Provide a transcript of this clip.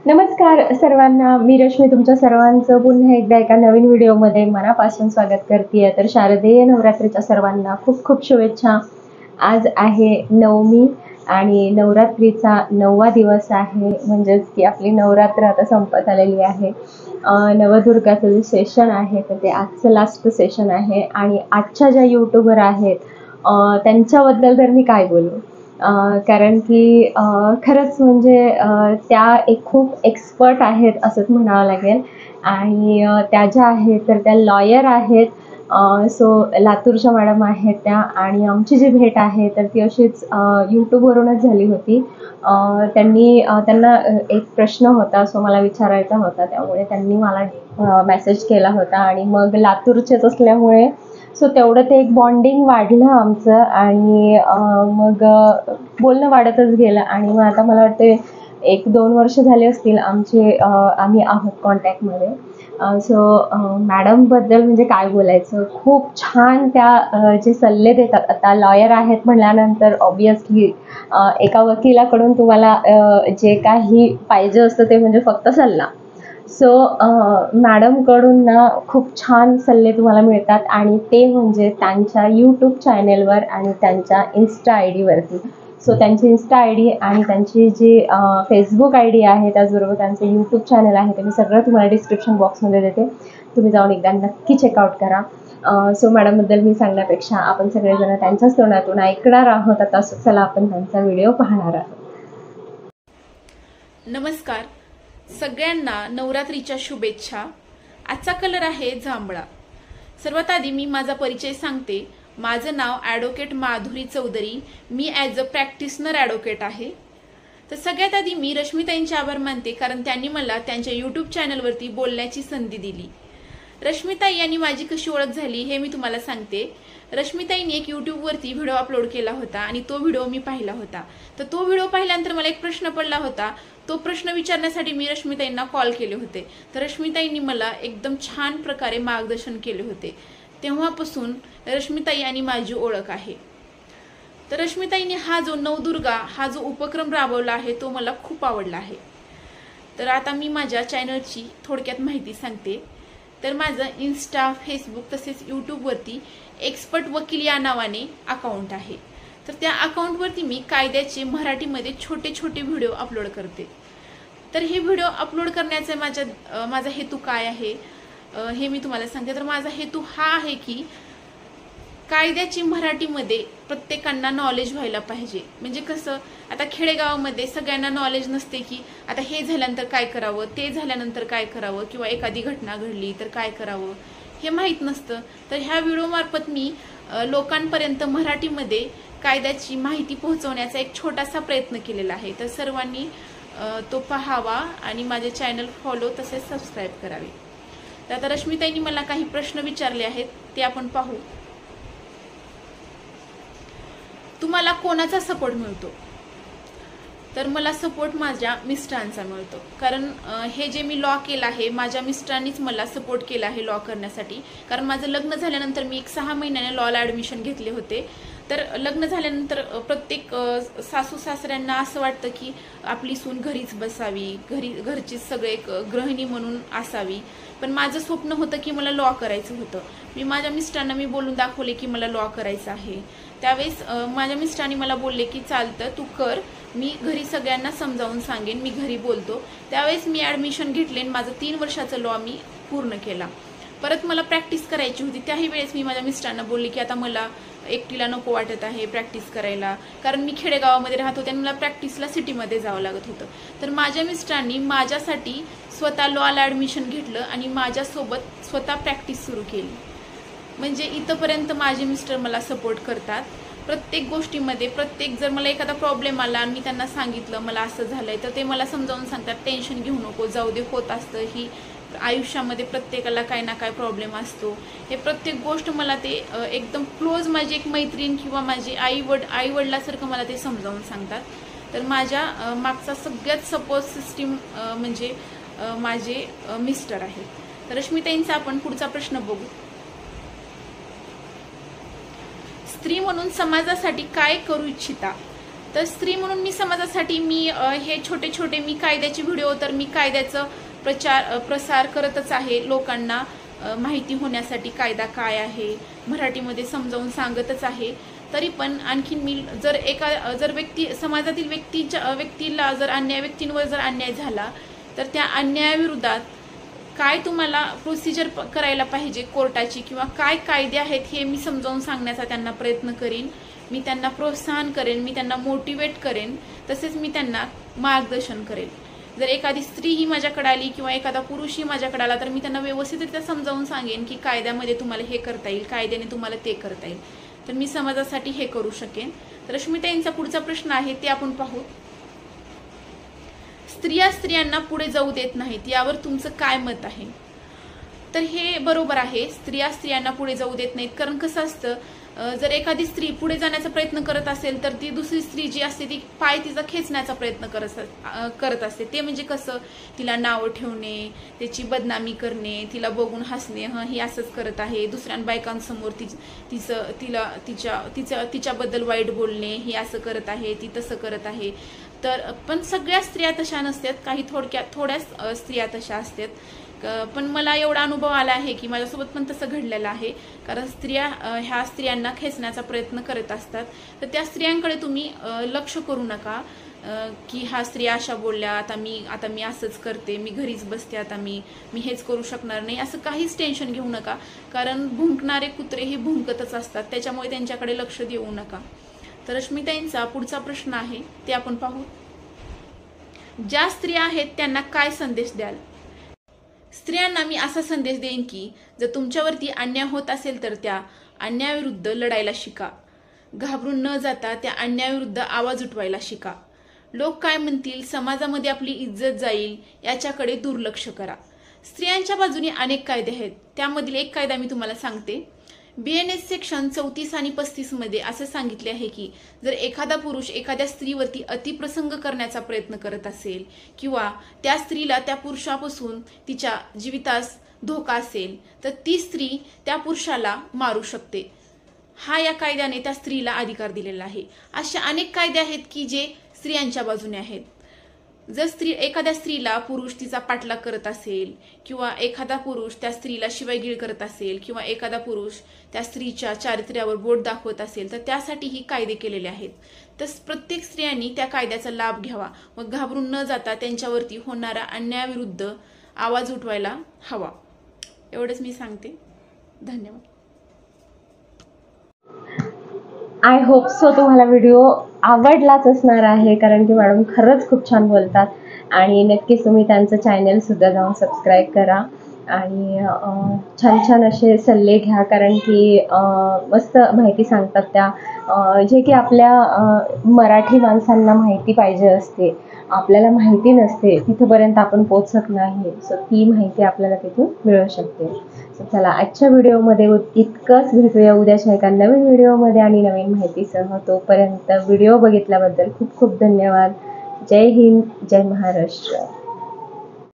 नमस्कार सर्वांना, मी रश्मी तुमच्या सर्वांचं पुन्हा एकदा एका नवीन व्हिडिओमध्ये मनापासून स्वागत करते तर शारदीय नवरात्रीच्या सर्वांना खूप खूप शुभेच्छा। आज आहे नवमी आणि नवरात्रीचा 9वा दिवस आहे, म्हणजेच की आपली नवरात्र आता संपत आलेली आहे। नवदुर्गाचं जे सेशन आहे तर ते आजचं लास्ट सेशन आहे आणि आजच्या ज्या यूट्यूबर आहेत त्यांच्याबद्दल तर मी काय बोलू, कारण की खरंच म्हणजे त्या एक खूप एक्सपर्ट आहेत असंच म्हणावं लागेल आणि त्या ज्या आहेत तर त्या लॉयर आहेत। सो लातूरच्या मॅडम आहेत त्या आणि आमची जी भेट आहे तर ती अशीच यूट्यूबवरूनच झाली होती। त्यांना एक प्रश्न होता, सो मला विचारायचा होता, त्यामुळे त्यांनी मला मेसेज केला होता आणि मग लातूरचेच असल्यामुळे सो तेवढं ते एक बॉन्डिंग वाढलं आमचं आणि मग बोलणं वाढतच गेलं आणि मग आता मला वाटते 1-2 वर्ष झाले असतील आम्ही आहोत कॉन्टॅक्टमध्ये। सो मॅडमबद्दल म्हणजे काय बोलायचं, खूप छान त्या जे सल्ले देतात। आता लॉयर आहेत म्हटल्यानंतर ऑब्वियसली एका वकिलाकडून तुम्हाला जे काही पाहिजे असतं ते म्हणजे फक्त सल्ला। सो मॅडमकडून ना खूप छान सल्ले तुम्हाला मिळतात आणि ते म्हणजे त्यांच्या यूट्यूब चॅनेलवर आणि त्यांच्या इन्स्टा आय डीवरती। सो त्यांची इन्स्टा आय डी आणि त्यांची जी फेसबुक आय डी आहे, त्याचबरोबर त्यांचं यूट्यूब चॅनल आहे, ते मी सगळं तुम्हाला डिस्क्रिप्शन बॉक्समध्ये देते, तुम्ही जाऊन एकदा नक्की चेकआउट करा। सो मॅडमबद्दल मी सांगण्यापेक्षा आपण सगळेजण त्यांच्याच तोंडातून ऐकणार आहोत। आता चला आपण त्यांचा व्हिडिओ पाहणार आहोत। नमस्कार सगळ्यांना, नवरात्रीच्या शुभेच्छा। आजचा कलर आहे जांभळा। सर्वात आधी मी माझा परिचय सांगते। माझं नाव ॲडव्होकेट माधुरी चौधरी, मी ॲज अ प्रॅक्टिशनर ॲडव्होकेट आहे। तर सगळ्यात आधी मी रश्मीताईंचे आभार मानते, कारण त्यांनी मला त्यांच्या यूट्यूब चॅनलवरती बोलण्याची संधी दिली। रश्मीताई यांनी माझी कशी ओळख झाली हे मी तुम्हाला सांगते। रश्मीताईंनी एक यूट्यूबवरती व्हिडिओ अपलोड केला होता आणि तो व्हिडिओ मी पाहिला होता। तर तो व्हिडिओ पाहिल्यानंतर मला एक प्रश्न पडला होता, तो प्रश्न विचारण्यासाठी मी रश्मीताईंना कॉल केले होते। तर रश्मीताईंनी मला एकदम छान प्रकारे मार्गदर्शन केले होते। तेव्हापासून रश्मीताई आणि माझी ओळख आहे। तर रश्मीताईंनी हा जो नवदुर्गा हा जो उपक्रम राबवला आहे तो मला खूप आवडला आहे। तर आता मी माझ्या चॅनलची थोडक्यात माहिती सांगते। तर माझं इन्स्टा, फेसबुक तसेच यूट्यूबवरती एक्सपर्ट वकील या नावाने अकाउंट आहे। तर त्या अकाउंटवरती मी कायद्याचे मराठीमध्ये छोटे छोटे व्हिडिओ अपलोड करते। तर हे व्हिडिओ अपलोड करण्याचा माझा हेतू काय आहे हे मी तुम्हाला सांगते। तर माझा हेतू हा आहे की कायद्याची मराठीमध्ये प्रत्येकांना नॉलेज व्हायला पाहिजे। म्हणजे कसं, आता खेडेगावामध्ये सगळ्यांना नॉलेज नसते की आता हे झाल्यानंतर काय करावं, ते झाल्यानंतर काय करावं, किंवा एखादी घटना घडली तर काय करावं हे माहीत नसतं। तर ह्या व्हिडिओमार्फत मी लोकांपर्यंत मराठीमध्ये कायद्याची माहिती पोहोचवण्याचा एक छोटासा प्रयत्न केलेला आहे। तर सर्वांनी तो पाहावा आणि माझे चॅनल फॉलो तसेच सबस्क्राईब करावे। तर आता रश्मीताईंनी मला काही प्रश्न विचारले आहेत, ते आपण पाहू। तुम्हाला कोणाचा सपोर्ट मिळतो? तर मला सपोर्ट माझ्या मिस्टरांचा मिळतो, कारण हे जे मी लॉ केलं आहे माझ्या मिस्टरांनीच मला सपोर्ट केला आहे लॉ करण्यासाठी। कारण माझं लग्न झाल्यानंतर मी 6 महिन्याने लॉला ॲडमिशन घेतले होते। तर लग्न झाल्यानंतर प्रत्येक सासू सासऱ्यांना असं वाटतं की आपली सून घरीच बसावी, घरचीच सगळे गृहिणी म्हणून असावी। पण माझं स्वप्न होतं की मला लॉ करायचं होतं। मी माझ्या मिस्टरांना बोलून दाखवले की मला लॉ करायचं आहे। त्यावेळेस माझ्या मिस्टरांनी मला बोलले की चालतं तू कर, मी घरी सगळ्यांना समजावून सांगेन, मी घरी बोलतो। त्यावेळेस मी ॲडमिशन घेतले आणि माझं 3 वर्षाचं लॉ मी पूर्ण केला। परत मला प्रॅक्टिस करायची होती, त्याही वेळेस मी माझ्या मिस्टरांना बोलले की आता मला एकटीला नको वाटत आहे प्रॅक्टिस करायला, कारण मी खेडेगावामध्ये राहत होते आणि मला प्रॅक्टिसला सिटीमध्ये जावं लागत होतं। तर माझ्या मिस्टरांनी माझ्यासाठी स्वतः लॉला ॲडमिशन घेतलं आणि माझ्यासोबत स्वतः प्रॅक्टिस सुरू केली। म्हणजे इथंपर्यंत माझे मिस्टर मला सपोर्ट करतात प्रत्येक गोष्टीमध्ये। जर मला एखादा प्रॉब्लेम आला आणि मी त्यांना सांगितलं मला असं झालंय, तर ते मला समजावून सांगतात टेन्शन घेऊ नको, जाऊ दे, होत असतं, ही आयुष्यामध्ये प्रत्येकाला काही ना काही प्रॉब्लेम असतो। हे प्रत्येक गोष्ट मला ते एकदम क्लोज माझी एक मैत्रीण किंवा माझी आई वडिलासारखं मला ते समजावून सांगतात। तर माझ्या मागचा सगळ्यात सपोर्ट सिस्टीम म्हणजे माझे मिस्टर आहेत। तर रश्मीताईंचा आपण पुढचा प्रश्न बघू। स्त्री म्हणून समाजासाठी काय करू इच्छिता? तर स्त्री म्हणून मी समाजासाठी मी हे छोटे छोटे मी कायद्याचे व्हिडिओ तर मी कायद्याचं प्रसार करतच आहे. लोकांना माहिती होण्यासाठी कायदा काय आहे मराठीमध्ये समजावून सांगतच आहे. तरी पण आणखीन मी जर समाजातील व्यक्तीला व्यक्तींवर जर अन्याय झाला तर त्या अन्यायाविरोधात काय तुम्हाला प्रोसिजर करायला पाहिजे कोर्टाची किंवा काय कायदे आहेत हे मी समजावून सांगण्याचा त्यांना प्रयत्न करीन. मी त्यांना प्रोत्साहन करेन, मी त्यांना मोटिवेट करेन, तसेच मी त्यांना मार्गदर्शन करेन. जर एखादी स्त्री ही माझ्याकडे आली किंवा एखादा पुरुषही माझ्याकडे आला तर मी त्यांना व्यवस्थितरित्या समजावून सांगेन की कायद्यामध्ये तुम्हाला हे करता येईल, कायद्याने तुम्हाला ते करता येईल. तर मी समाजासाठी हे करू शकेन. तर रश्मिताईंचा पुढचा प्रश्न आहे ते आपण पाहू. स्त्रियांना पुढे जाऊ देत नाहीत, यावर तुमचं काय मत आहे? तर हे बरोबर आहे, स्त्रियांना पुढे जाऊ देत नाहीत. कारण कसं असतं, जर एखादी स्त्री पुढे जाण्याचा प्रयत्न करत असेल तर ती दुसरी स्त्री जी असते ती पाय तिचा खेचण्याचा प्रयत्न करत असते. ते म्हणजे कसं, तिला नाव ठेवणे, त्याची बदनामी करणे, तिला बघून हसणे, ही असंच करत आहे, दुसऱ्या बायकांसमोर तिच्याबद्दल वाईट बोलणे, ही असं करत आहे, ती तसं करत आहे. तर पण सगळ्या स्त्रिया तशा नसतात, काही थोड्याच स्त्रिया तशा असतात. पण मला एवढा अनुभव आला आहे की माझ्यासोबत पण तसं घडलेलं आहे. कारण ह्या स्त्रियांना खेचण्याचा प्रयत्न करत असतात. तर त्या स्त्रियांकडे तुम्ही लक्ष करू नका की ह्या स्त्रिया अशा बोलल्या, आता मी असंच करते, मी घरीच बसते, आता मी हेच करू शकणार नाही, असं काहीच टेन्शन घेऊ नका. कारण भुंकणारे कुत्रे हे भुंकतच असतात, त्याच्यामुळे त्यांच्याकडे लक्ष देऊ नका. तर रश्मिताईंचा पुढचा प्रश्न आहे ते आपण पाहू. ज्या स्त्रिया आहेत त्यांना काय संदेश द्याल? स्त्रियांना मी असा संदेश देईन की जर तुमच्यावरती अन्याय होत असेल तर त्या अन्यायाविरुद्ध लढायला शिका. घाबरून न जाता त्या अन्यायाविरुद्ध आवाज उठवायला शिका. लोक काय म्हणतील, समाजामध्ये आपली इज्जत जाईल याच्याकडे दुर्लक्ष करा. स्त्रियांच्या बाजूने अनेक कायदे आहेत, त्यामधील एक कायदा मी तुम्हाला सांगते. BNS सेक्शन 34 आणि 35 मध्ये असे सांगितले आहे की जर एखादा पुरुष एखाद्या स्त्रीवरती अतिप्रसंग करण्याचा प्रयत्न करत असेल किंवा त्या स्त्रीला त्या पुरुषापासून तिच्या जीवितास धोका असेल तर ती स्त्री त्या पुरुषाला मारू शकते. हा या कायद्याने त्या स्त्रीला अधिकार दिलेला आहे. अशा अनेक कायदे आहेत की जे स्त्रियांच्या बाजूने आहेत. जर एखाद्या स्त्रीला पुरुष तिचा पाठलाग करत असेल किंवा एखादा पुरुष त्या स्त्रीला शिवायगीळ करत असेल किंवा एखादा पुरुष त्या स्त्रीच्या चारित्र्यावर बोट दाखवत असेल तर त्यासाठी ही कायदे केलेले आहेत. तर प्रत्येक स्त्रियांनी त्या कायद्याचा लाभ घ्यावा, मग घाबरून न जाता त्यांच्यावरती होणाऱ्या अन्यायाविरुद्ध आवाज उठवायला हवा. एवढंच मी सांगते. धन्यवाद. आय होप सो तुम्हाला व्हिडिओ आवडलाच असणार आहे, कारण की मॅडम खरंच खूप छान बोलतात. आणि नक्कीच तुम्ही त्यांचं चॅनलसुद्धा जाऊन सबस्क्राईब करा आणि छान छान असे सल्ले घ्या, कारण की मस्त माहिती सांगतात त्या, जे की आपल्या मराठी माणसांना माहिती पाहिजे असते, आपल्याला माहिती नसते, तिथपर्यंत आपण पोचत नाही. सो ती माहिती आपल्याला तिथून मिळू शकते. सो चला, आजच्या व्हिडिओमध्ये इतकंच. भेटूया उद्याच्या एका नवीन व्हिडिओमध्ये आणि नवीन माहितीसह. तोपर्यंत व्हिडिओ बघितल्याबद्दल खूप खूप धन्यवाद. जय हिंद, जय महाराष्ट्र.